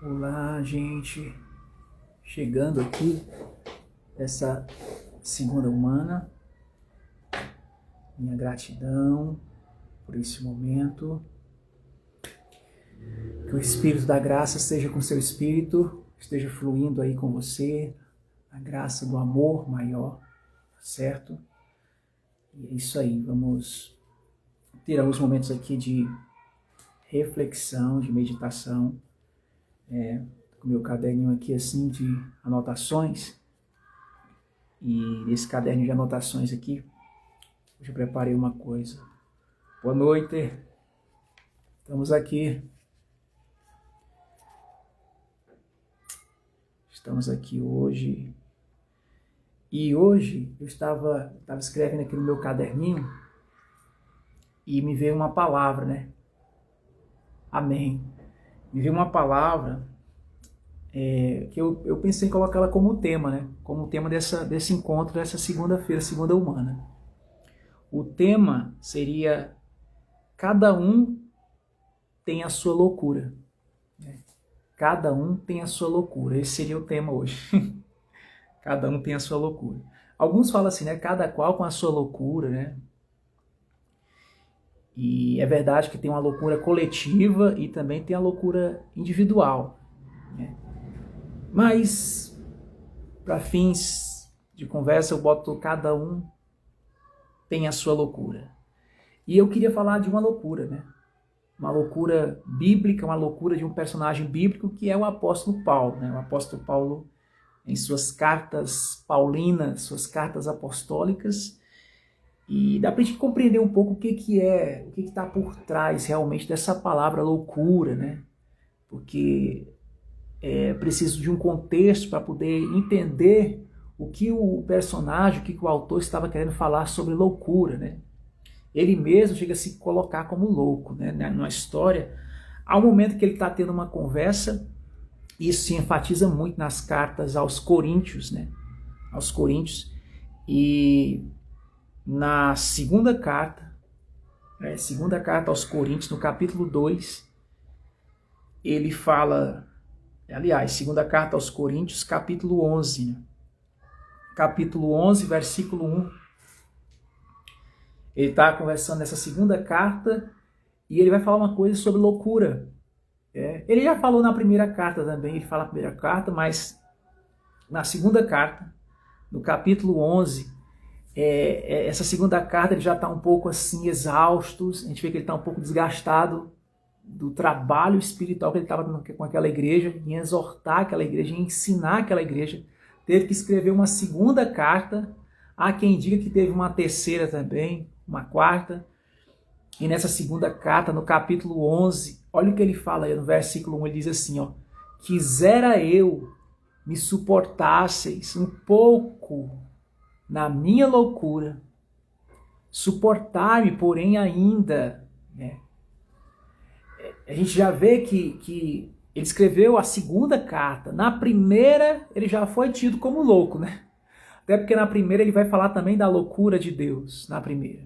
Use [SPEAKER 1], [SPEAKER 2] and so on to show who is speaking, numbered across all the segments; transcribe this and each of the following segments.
[SPEAKER 1] Olá, gente. Chegando aqui essa segunda humana. Minha gratidão por esse momento. Que o Espírito da graça esteja com seu espírito, esteja fluindo aí com você, a graça do amor maior, certo? E é isso aí, vamos ter alguns momentos aqui de reflexão, de meditação. Com meu caderninho aqui assim de anotações. E nesse caderno de anotações aqui, hoje eu preparei uma coisa. Boa noite. Estamos aqui. Estamos aqui hoje. E hoje eu estava escrevendo aqui no meu caderninho e me veio uma palavra, né? Amém. Me veio uma palavra que eu pensei em colocar ela como tema, né? Como tema desse encontro, dessa segunda-feira, segunda humana. O tema seria: cada um tem a sua loucura. Cada um tem a sua loucura. Esse seria o tema hoje. Cada um tem a sua loucura. Alguns falam assim, né? Cada qual com a sua loucura, né? E é verdade que tem uma loucura coletiva e também tem a loucura individual, né? Mas, para fins de conversa, eu boto cada um tem a sua loucura. E eu queria falar de uma loucura, né? Uma loucura bíblica, uma loucura de um personagem bíblico que é o apóstolo Paulo, né? O apóstolo Paulo, em suas cartas paulinas, suas cartas apostólicas, e dá para a gente compreender um pouco o que está por trás realmente dessa palavra loucura, né? Porque é preciso de um contexto para poder entender o que o personagem, o que o autor estava querendo falar sobre loucura, né? Ele mesmo chega a se colocar como louco, né? Na história, há um momento que ele está tendo uma conversa, e isso se enfatiza muito nas cartas aos Coríntios, né? Aos Coríntios, e na segunda carta aos Coríntios, no capítulo 2, ele fala, aliás, segunda carta aos Coríntios, capítulo 11, né? Capítulo 11, versículo 1. Ele está conversando nessa segunda carta e ele vai falar uma coisa sobre loucura. Ele já falou na primeira carta também, ele fala na primeira carta, mas na segunda carta, no capítulo 11, essa segunda carta ele já está um pouco assim exausto, a gente vê que ele está um pouco desgastado do trabalho espiritual que ele estava com aquela igreja, em exortar aquela igreja, em ensinar aquela igreja. Teve que escrever uma segunda carta. Há quem diga que teve uma terceira também, uma quarta. E nessa segunda carta, no capítulo 11, olha o que ele fala aí no versículo 1, ele diz assim, ó: quisera eu me suportasseis um pouco na minha loucura, suportar-me, porém ainda, né? A gente já vê que ele escreveu a segunda carta. Na primeira, ele já foi tido como louco, né? Até porque na primeira ele vai falar também da loucura de Deus, na primeira.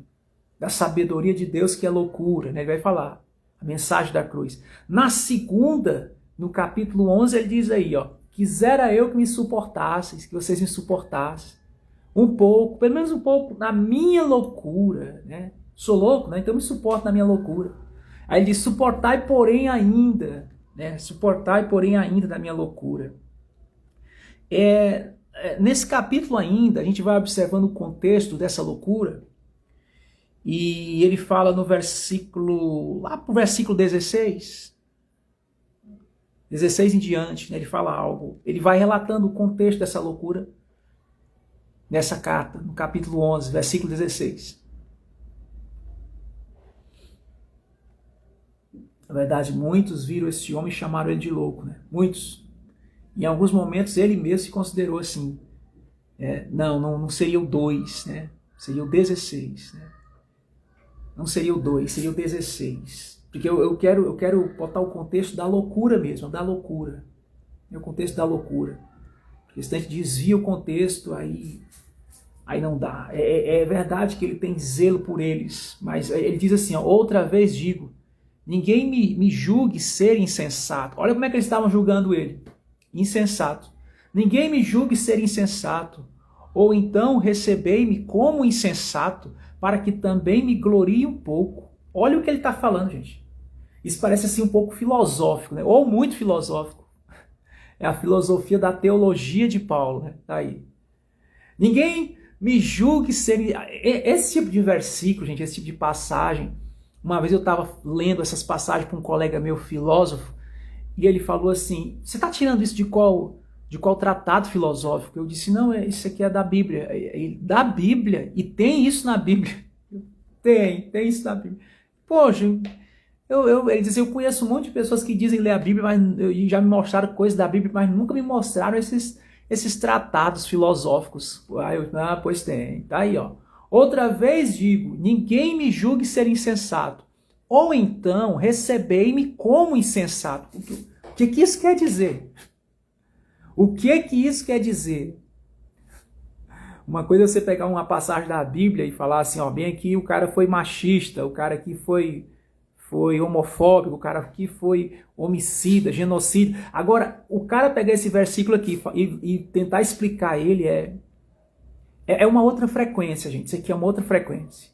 [SPEAKER 1] Da sabedoria de Deus, que é loucura, né? Ele vai falar a mensagem da cruz. Na segunda, no capítulo 11, ele diz aí, ó: quisera eu que me suportasseis, que vocês me suportassem um pouco, pelo menos um pouco, na minha loucura, né? Sou louco, né? Então me suporta na minha loucura. Aí ele diz: suportai, porém ainda, né? Suportai, porém ainda da minha loucura. Nesse capítulo ainda, a gente vai observando o contexto dessa loucura, e ele fala no versículo, lá pro versículo 16 em diante, né? Ele fala algo, ele vai relatando o contexto dessa loucura, nessa carta, no capítulo 11, versículo 16. Na verdade, muitos viram esse homem e chamaram ele de louco, né? Muitos. Em alguns momentos ele mesmo se considerou assim. Não seria o 2, né? Seria o 16, né? Não seria o 2, seria o 16. Porque eu quero botar o contexto da loucura mesmo, da loucura. É o contexto da loucura. Porque se a gente desvia o contexto, aí não dá. É verdade que ele tem zelo por eles, mas ele diz assim, ó: outra vez digo, ninguém me julgue ser insensato. Olha como é que eles estavam julgando ele. Insensato. Ninguém me julgue ser insensato. Ou então recebei-me como insensato, para que também me glorie um pouco. Olha o que ele está falando, gente. Isso parece assim um pouco filosófico, né? Ou muito filosófico. É a filosofia da teologia de Paulo, né? Tá aí. Ninguém me julgue ser... Esse tipo de versículo, gente, esse tipo de passagem, uma vez eu estava lendo essas passagens para um colega meu, filósofo, e ele falou assim, você está tirando isso de qual tratado filosófico? Eu disse, não, isso aqui é da Bíblia. Da Bíblia? E tem isso na Bíblia? Tem isso na Bíblia. Poxa, ele disse, eu conheço um monte de pessoas que dizem ler a Bíblia, mas já me mostraram coisas da Bíblia, mas nunca me mostraram esses tratados filosóficos. Pois tem. Tá aí, ó. Outra vez digo, ninguém me julgue ser insensato. Ou então, recebei-me como insensato. O que isso quer dizer? O que isso quer dizer? Uma coisa é você pegar uma passagem da Bíblia e falar assim, ó, bem aqui o cara foi machista, o cara aqui foi homofóbico, o cara aqui foi homicida, genocida. Agora, o cara pegar esse versículo aqui e tentar explicar ele é uma outra frequência, gente. Isso aqui é uma outra frequência.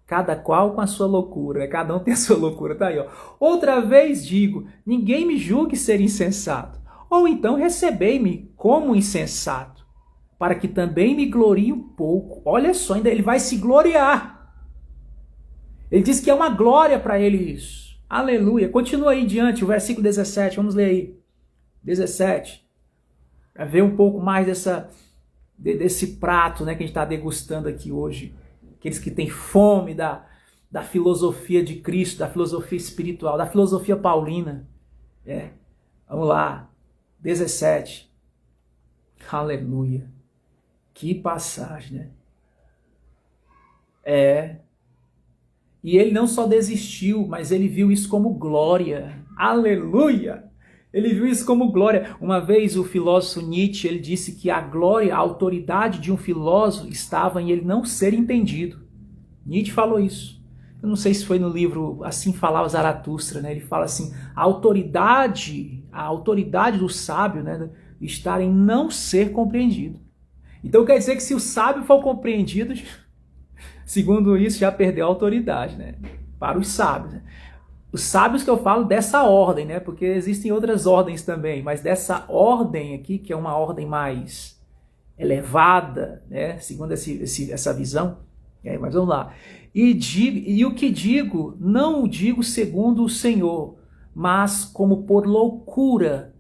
[SPEAKER 1] Cada qual com a sua loucura. Cada um tem a sua loucura. Tá aí, ó. Outra vez digo, ninguém me julgue ser insensato. Ou então recebei-me como insensato, para que também me glorie um pouco. Olha só, ainda ele vai se gloriar. Ele diz que é uma glória para ele isso. Aleluia. Continua aí diante, o versículo 17. Vamos ler aí. 17. Para ver um pouco mais desse prato, né, que a gente está degustando aqui hoje. Aqueles que têm fome da filosofia de Cristo, da filosofia espiritual, da filosofia paulina. Vamos lá. 17. Aleluia. Que passagem, né? E ele não só desistiu, mas ele viu isso como glória. Aleluia! Ele viu isso como glória. Uma vez o filósofo Nietzsche, ele disse que a glória, a autoridade de um filósofo estava em ele não ser entendido. Nietzsche falou isso. Eu não sei se foi no livro Assim Falava Zaratustra, né? Ele fala assim, a autoridade do sábio, né, está em não ser compreendido. Então quer dizer que se o sábio for compreendido, segundo isso, já perdeu a autoridade, né? Para os sábios. Né? Os sábios que eu falo dessa ordem, né? Porque existem outras ordens também, mas dessa ordem aqui, que é uma ordem mais elevada, né? Segundo essa visão. Mas vamos lá. E o que digo, não o digo segundo o Senhor, mas como por loucura.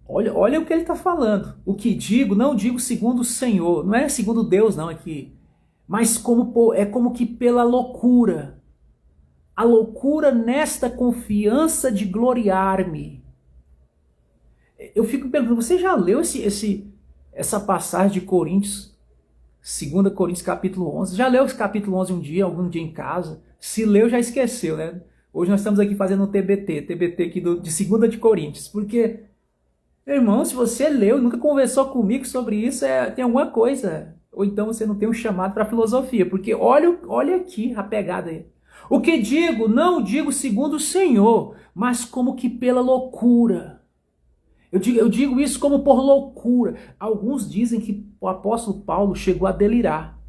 [SPEAKER 1] Olha o que ele está falando. O que digo, não digo segundo o Senhor. Não é segundo Deus, não, aqui. Mas como que pela loucura. A loucura nesta confiança de gloriar-me. Eu fico perguntando, você já leu essa passagem de Coríntios? 2 Coríntios capítulo 11. Já leu esse capítulo 11 um dia, algum dia em casa? Se leu, já esqueceu, né? Hoje nós estamos aqui fazendo um TBT aqui de 2 de Coríntios. Porque, meu irmão, se você leu e nunca conversou comigo sobre isso, tem alguma coisa. Ou então você não tem um chamado para filosofia. Porque olha aqui a pegada aí. O que digo, não digo segundo o Senhor, mas como que pela loucura. Eu digo isso como por loucura. Alguns dizem que o apóstolo Paulo chegou a delirar.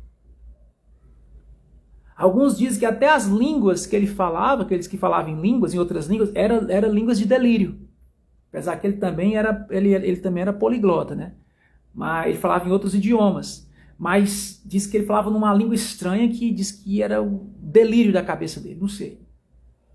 [SPEAKER 1] Alguns dizem que até as línguas que ele falava, aqueles que falavam em línguas, em outras línguas, eram línguas de delírio. Apesar que ele também era poliglota, né? Mas ele falava em outros idiomas. Mas diz que ele falava numa língua estranha que diz que era o delírio da cabeça dele, não sei.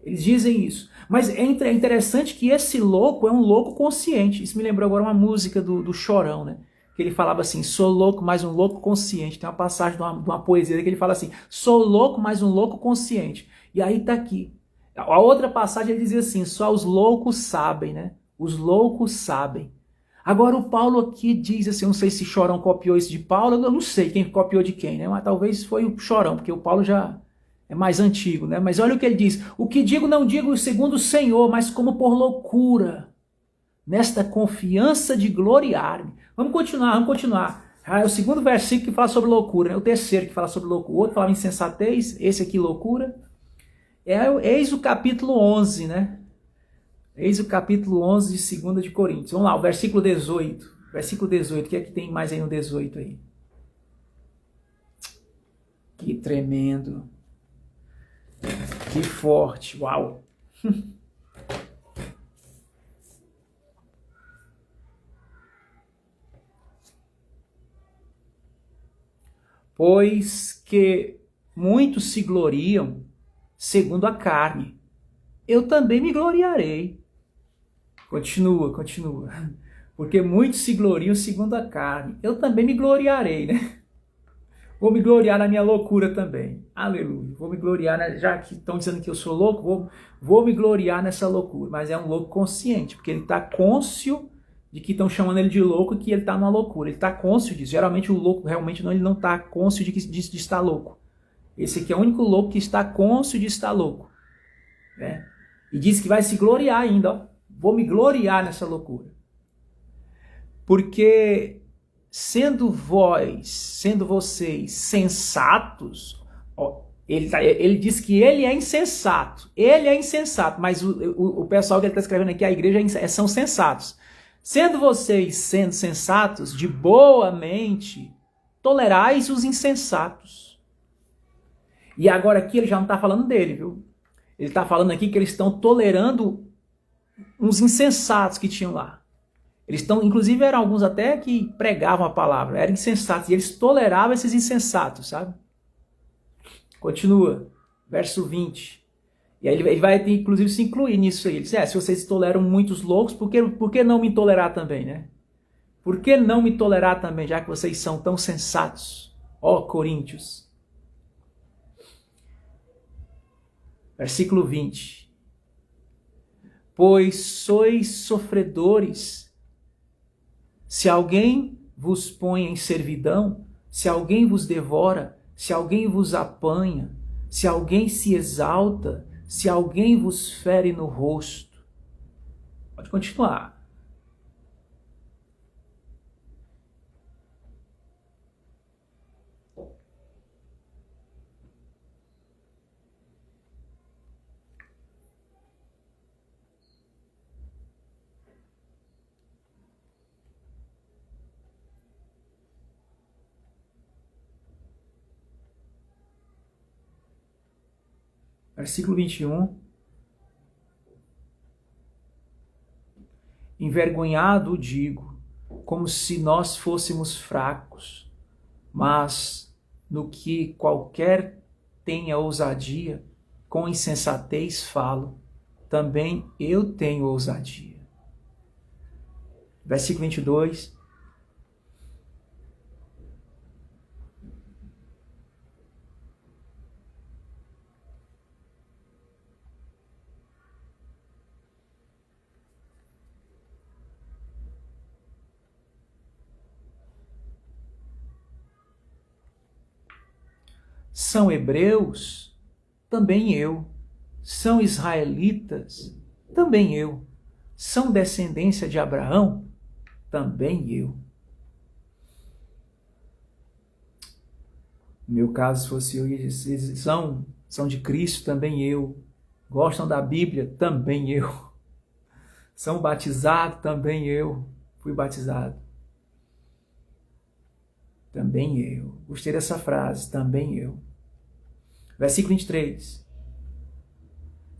[SPEAKER 1] Eles dizem isso. Mas é interessante que esse louco é um louco consciente. Isso me lembrou agora uma música do Chorão, né? Que ele falava assim, sou louco, mas um louco consciente. Tem uma passagem de uma poesia que ele fala assim, sou louco, mas um louco consciente. E aí tá aqui. A outra passagem ele dizia assim, só os loucos sabem, né? Os loucos sabem. Agora o Paulo aqui diz assim, eu não sei se Chorão copiou isso de Paulo, eu não sei quem copiou de quem, né? Mas talvez foi o Chorão, porque o Paulo já é mais antigo, né? Mas olha o que ele diz, o que digo não digo segundo o Senhor, mas como por loucura, nesta confiança de gloriar-me. Vamos continuar. É o segundo versículo que fala sobre loucura, né? O terceiro que fala sobre loucura, o outro fala insensatez, esse aqui loucura. Eis o capítulo 11, né? Eis o capítulo 11 de 2 de Coríntios. Vamos lá, o versículo 18. Versículo 18, o que é que tem mais aí no 18 aí? Que tremendo. Que forte, uau. Pois que muitos se gloriam segundo a carne. Eu também me gloriarei. Continua. Porque muitos se gloriam segundo a carne. Eu também me gloriarei, né? Vou me gloriar na minha loucura também. Aleluia. Vou me gloriar, né? Já que estão dizendo que eu sou louco, vou me gloriar nessa loucura. Mas é um louco consciente, porque ele está cônscio de que estão chamando ele de louco e que ele está numa loucura. Ele está cônscio disso. Geralmente o louco realmente não, ele não está cônscio de estar louco. Esse aqui é o único louco que está cônscio de estar louco. Né? E diz que vai se gloriar ainda. Ó. Vou me gloriar nessa loucura. Porque sendo vocês sensatos, ó, ele diz que ele é insensato. Ele é insensato, mas o pessoal que ele está escrevendo aqui, a igreja, são sensatos. Sendo vocês sendo sensatos, de boa mente, tolerais os insensatos. E agora aqui ele já não está falando dele, viu? Ele está falando aqui que eles estão tolerando uns insensatos que tinham lá. Eles estão, inclusive eram alguns até que pregavam a palavra, eram insensatos, e eles toleravam esses insensatos, sabe? Continua, verso 20. E aí ele vai, inclusive, se incluir nisso aí. Ele diz, se vocês toleram muitos loucos, por que não me tolerar também, né? Por que não me tolerar também, já que vocês são tão sensatos? Ó Coríntios. Versículo 20. Pois sois sofredores. Se alguém vos põe em servidão, se alguém vos devora, se alguém vos apanha, se alguém se exalta, se alguém vos fere no rosto. Pode continuar. Versículo 21. Envergonhado digo, como se nós fôssemos fracos, mas no que qualquer tenha ousadia, com insensatez falo, também eu tenho ousadia. Versículo 22. São hebreus? Também eu. São israelitas? Também eu. São descendência de Abraão? Também eu. No meu caso, se fosse eu, eles são de Cristo? Também eu. Gostam da Bíblia? Também eu. São batizados? Também eu. Fui batizado. Também eu. Gostei dessa frase, também eu. Versículo 23.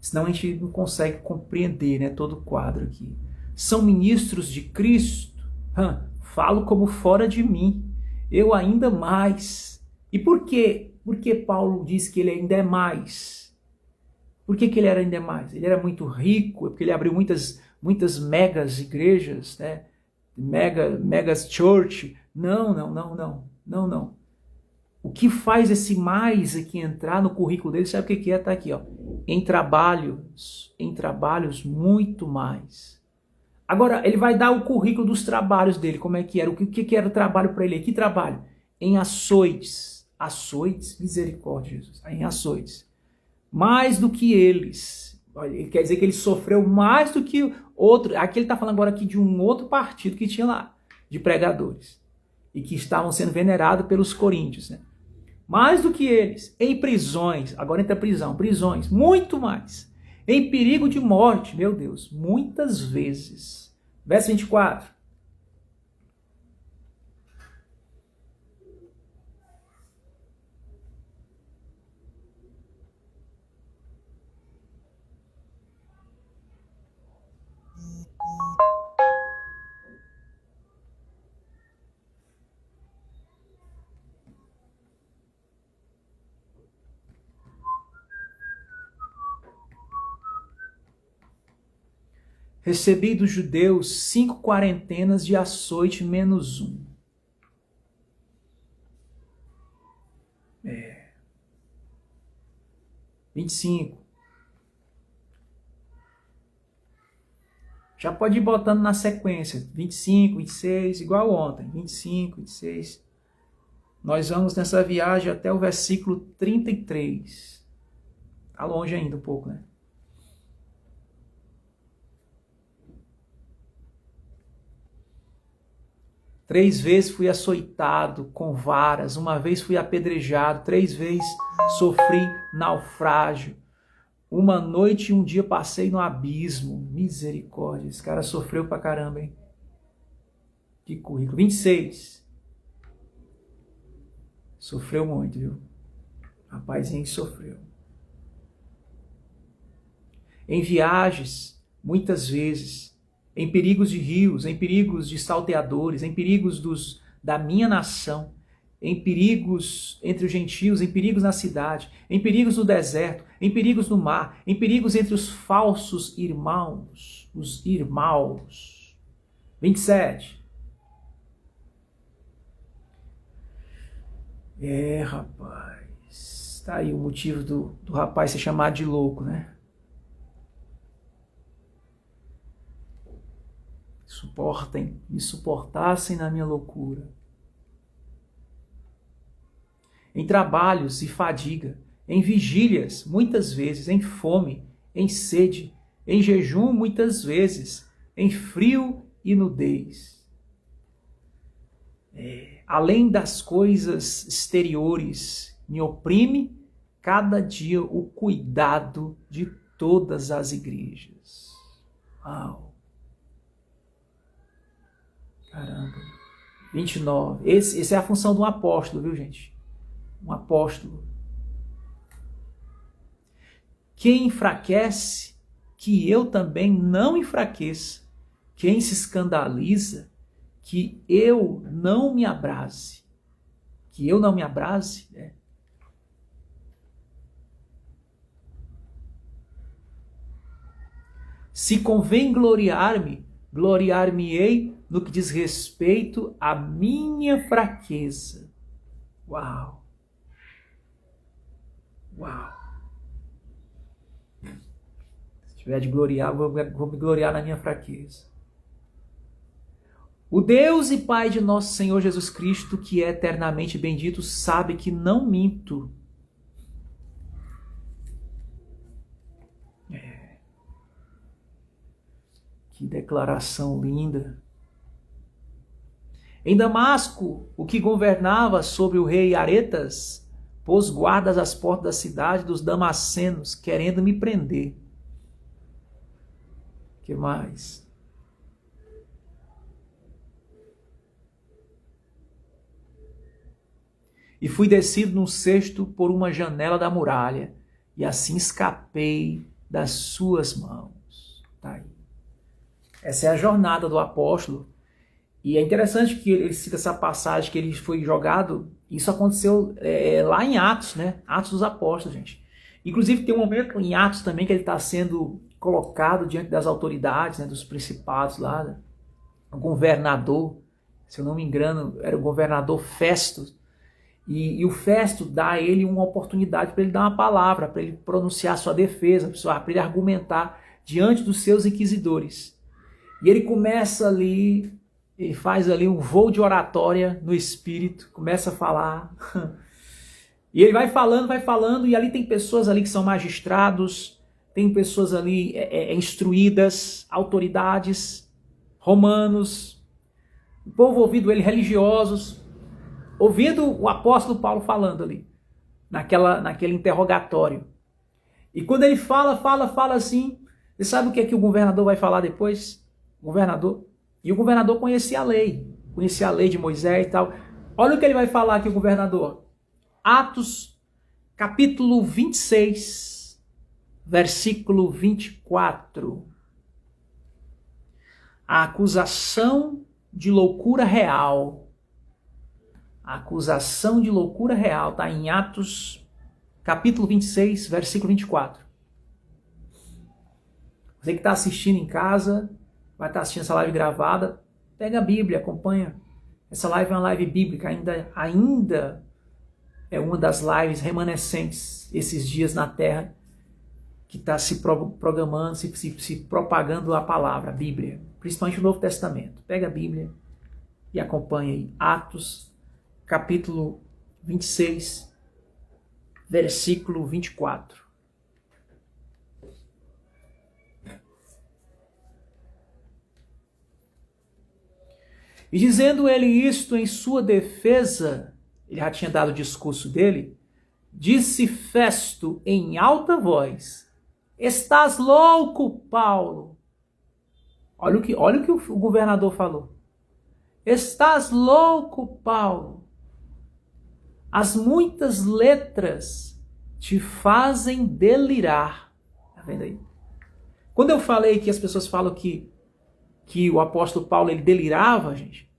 [SPEAKER 1] Senão a gente não consegue compreender, né, todo o quadro aqui. São ministros de Cristo? Falo como fora de mim. Eu ainda mais. E por quê? Porque Paulo diz que ele ainda é mais. Por que ele era ainda mais? Ele era muito rico, porque ele abriu muitas megas igrejas, né? Megas church. Não. O que faz esse mais aqui entrar no currículo dele, sabe o que é? Tá aqui, ó. Em trabalhos muito mais. Agora, ele vai dar o currículo dos trabalhos dele, como é que era, o que era o trabalho para ele? Que trabalho? Em açoites. Açoites, misericórdia, Jesus. Em açoites. Mais do que eles. Ele quer dizer que ele sofreu mais do que outro. Aqui ele está falando agora aqui de um outro partido que tinha lá, de pregadores. E que estavam sendo venerados pelos coríntios, né? mais do que eles, em prisões, agora entra prisão, prisões, muito mais, em perigo de morte, meu Deus, muitas vezes. Verso 24. Recebi dos judeus 5 quarentenas de açoite menos 1. 25. Já pode ir botando na sequência. 25, 26, igual ontem. 25, 26. Nós vamos nessa viagem até o versículo 33. Está longe ainda um pouco, né? Três vezes fui açoitado com varas, uma vez fui apedrejado, 3 vezes sofri naufrágio. Uma noite e um dia passei no abismo. Misericórdia, esse cara sofreu pra caramba, hein? Que currículo. 26. Sofreu muito, viu? Rapazinho que sofreu. Em viagens, muitas vezes, em perigos de rios, em perigos de salteadores, em perigos da minha nação, em perigos entre os gentios, em perigos na cidade, em perigos no deserto, em perigos no mar, em perigos entre os falsos irmãos, os irmãos. 27. Rapaz, tá aí o motivo do rapaz ser chamado de louco, né? Me suportassem na minha loucura. Em trabalhos e fadiga, em vigílias, muitas vezes, em fome, em sede, em jejum, muitas vezes, em frio e nudez. Além das coisas exteriores, me oprime cada dia o cuidado de todas as igrejas. Uau! Caramba. 29. Essa é a função de um apóstolo, viu, gente? Um apóstolo. Quem enfraquece, que eu também não enfraqueça. Quem se escandaliza, que eu não me abrase. Que eu não me abrase, né? Se convém gloriar-me, gloriar-me-ei no que diz respeito à minha fraqueza. Uau! Uau! Se tiver de gloriar, vou me gloriar na minha fraqueza. O Deus e Pai de nosso Senhor Jesus Cristo, que é eternamente bendito, sabe que não minto. Que declaração linda. Em Damasco, o que governava sobre o rei Aretas pôs guardas às portas da cidade dos damascenos, querendo me prender. Que mais? E fui descido num cesto por uma janela da muralha, e assim escapei das suas mãos. Tá aí. Essa é a jornada do apóstolo. E é interessante que ele cita essa passagem que ele foi jogado. Isso aconteceu lá em Atos, né? Atos dos Apóstolos, gente. Inclusive tem um momento em Atos também que ele está sendo colocado diante das autoridades, né? Dos principados lá. Né? O governador, se eu não me engano, era o governador Festo. E o Festo dá a ele uma oportunidade para ele dar uma palavra, para ele pronunciar sua defesa, para ele argumentar diante dos seus inquisidores. E ele começa ali, ele faz ali um voo de oratória no espírito, começa a falar. E ele vai falando, e ali tem pessoas ali que são magistrados, tem pessoas ali instruídas, autoridades, romanos, o povo ouvindo ele, religiosos, ouvindo o apóstolo Paulo falando ali. naquele interrogatório. E quando ele fala assim, você sabe o que é que o governador vai falar depois? O governador. E o governador conhecia a lei de Moisés e tal. Olha o que ele vai falar aqui, o governador. Atos, capítulo 26, versículo 24. A acusação de loucura real. A acusação de loucura real está em Atos, capítulo 26, versículo 24. Você que está assistindo em casa, vai estar assistindo essa live gravada, pega a Bíblia, acompanha. Essa live é uma live bíblica, ainda é uma das lives remanescentes esses dias na Terra, que está se programando, se propagando a palavra, a Bíblia, principalmente o Novo Testamento. Pega a Bíblia e acompanha aí. Atos, capítulo 26, versículo 24. E dizendo ele isto em sua defesa, ele já tinha dado o discurso dele, disse Festo em alta voz: estás louco, Paulo? Olha o que o governador falou. Estás louco, Paulo? As muitas letras te fazem delirar. Tá vendo aí? Quando eu falei que as pessoas falam que o apóstolo Paulo ele delirava, gente,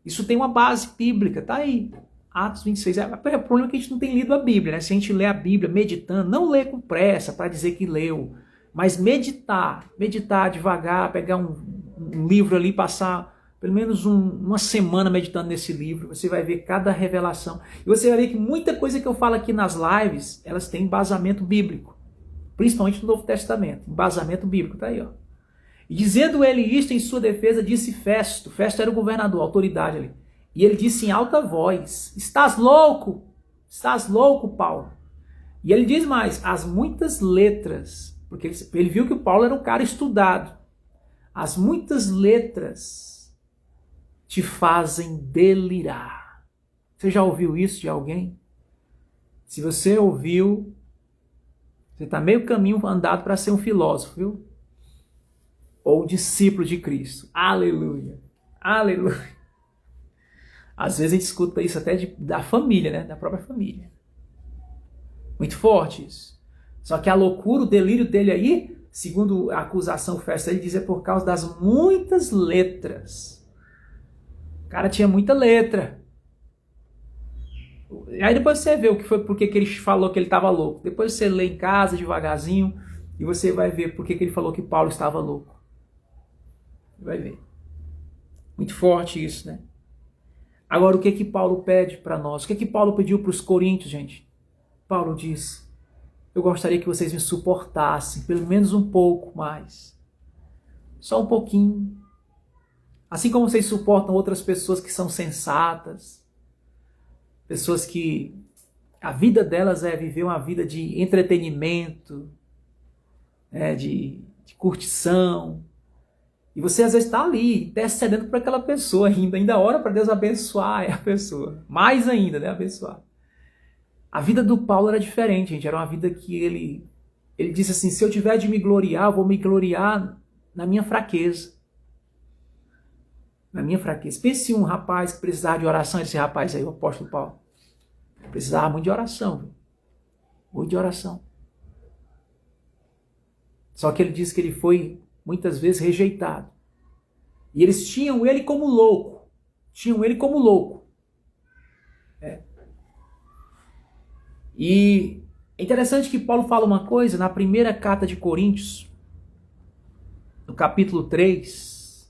[SPEAKER 1] isso tem uma base bíblica, tá aí. Atos 26. O problema é que a gente não tem lido a Bíblia, né? Se a gente lê a Bíblia meditando, não lê com pressa para dizer que leu, mas meditar devagar, pegar um livro ali, passar pelo menos uma semana meditando nesse livro, você vai ver cada revelação. E você vai ver que muita coisa que eu falo aqui nas lives, elas têm embasamento bíblico, principalmente no Novo Testamento. Embasamento bíblico, tá aí, ó. E dizendo ele isto em sua defesa, disse Festo. Festo era o governador, a autoridade ali. E ele disse em alta voz: estás louco? Estás louco, Paulo? E ele diz mais: as muitas letras, porque ele viu que o Paulo era um cara estudado. As muitas letras te fazem delirar. Você já ouviu isso de alguém? Se você ouviu, você está meio caminho andado para ser um filósofo, viu? Ou discípulo de Cristo. Aleluia. Aleluia. Às vezes a gente escuta isso até da família, né? Da própria família. Muito forte isso. Só que a loucura, o delírio dele aí, segundo a acusação Festo, ele diz é por causa das muitas letras. O cara tinha muita letra. Aí depois você vê o que foi, porque que ele falou que ele estava louco. Depois você lê em casa devagarzinho e você vai ver porque que ele falou que Paulo estava louco. Vai ver. Muito forte isso, né? Agora, o que Paulo pede para nós? O que Paulo pediu para os coríntios, gente? Paulo diz: eu gostaria que vocês me suportassem, pelo menos um pouco mais. Só um pouquinho. Assim como vocês suportam outras pessoas que são sensatas, pessoas que a vida delas é viver uma vida de entretenimento, de curtição. E você às vezes está ali, intercedendo por aquela pessoa ainda ora para Deus abençoar a pessoa. Mais ainda, né? Abençoar. A vida do Paulo era diferente, gente. Era uma vida que ele disse assim: se eu tiver de me gloriar, eu vou me gloriar na minha fraqueza. Na minha fraqueza. Pense um rapaz que precisava de oração, esse rapaz aí, o apóstolo Paulo. Precisava muito de oração. Viu? Muito de oração. Só que ele disse que ele foi muitas vezes rejeitado. E eles tinham ele como louco. E é interessante que Paulo fala uma coisa na primeira carta de Coríntios, no capítulo 3.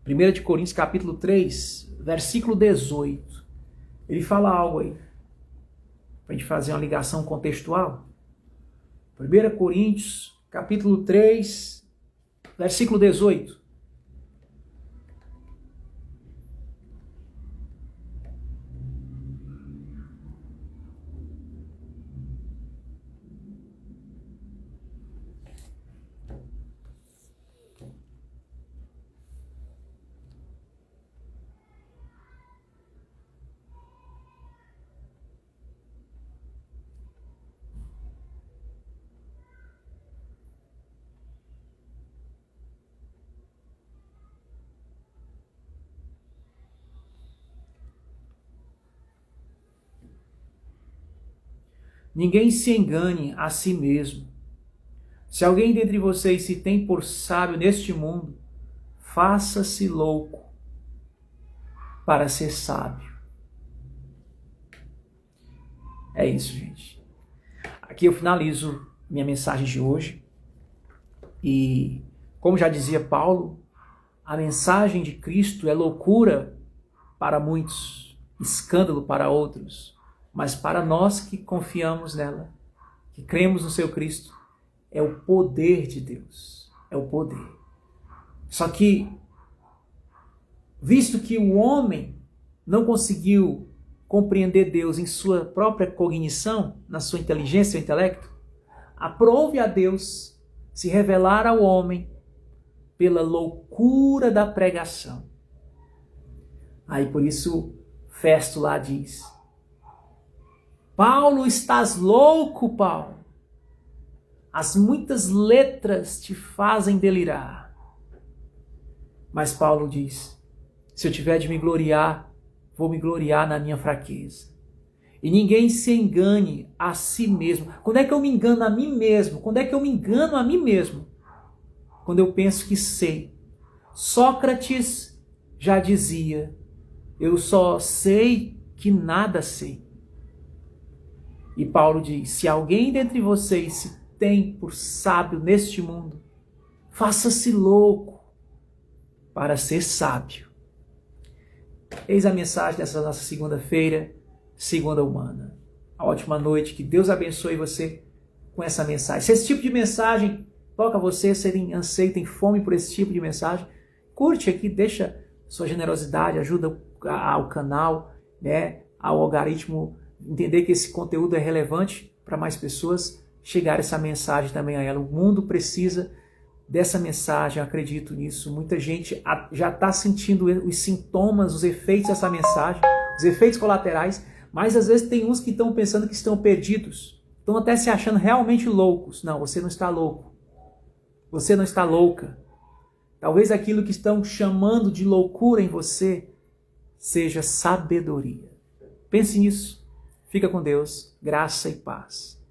[SPEAKER 1] 1 de Coríntios, capítulo 3, versículo 18. Ele fala algo aí, para a gente fazer uma ligação contextual. 1 Coríntios, capítulo 3, versículo 18. Ninguém se engane a si mesmo. Se alguém dentre vocês se tem por sábio neste mundo, faça-se louco para ser sábio. É isso, gente. Aqui eu finalizo minha mensagem de hoje. E, como já dizia Paulo, a mensagem de Cristo é loucura para muitos, escândalo para outros, mas para nós que confiamos nela, que cremos no seu Cristo, é o poder de Deus, é o poder. Só que, visto que o homem não conseguiu compreender Deus em sua própria cognição, na sua inteligência e intelecto, aprove a Deus se revelar ao homem pela loucura da pregação. Aí por isso Festo lá diz: Paulo, estás louco, Paulo. As muitas letras te fazem delirar. Mas Paulo diz: se eu tiver de me gloriar, vou me gloriar na minha fraqueza. E ninguém se engane a si mesmo. Quando é que eu me engano a mim mesmo? Quando é que eu me engano a mim mesmo? Quando eu penso que sei. Sócrates já dizia: eu só sei que nada sei. E Paulo diz: se alguém dentre vocês se tem por sábio neste mundo, faça-se louco para ser sábio. Eis a mensagem dessa nossa segunda-feira, segunda humana. Uma ótima noite, que Deus abençoe você com essa mensagem. Se esse tipo de mensagem toca você, você tem anseio, tem fome por esse tipo de mensagem, curte aqui, deixa sua generosidade, ajuda ao canal, né, ao algoritmo entender que esse conteúdo é relevante para mais pessoas, chegar essa mensagem também a ela. O mundo precisa dessa mensagem, eu acredito nisso. Muita gente já está sentindo os sintomas, os efeitos dessa mensagem, os efeitos colaterais, mas às vezes tem uns que estão pensando que estão perdidos, estão até se achando realmente loucos. Não, você não está louco. Você não está louca. Talvez aquilo que estão chamando de loucura em você seja sabedoria. Pense nisso. Fica com Deus. Graça e paz.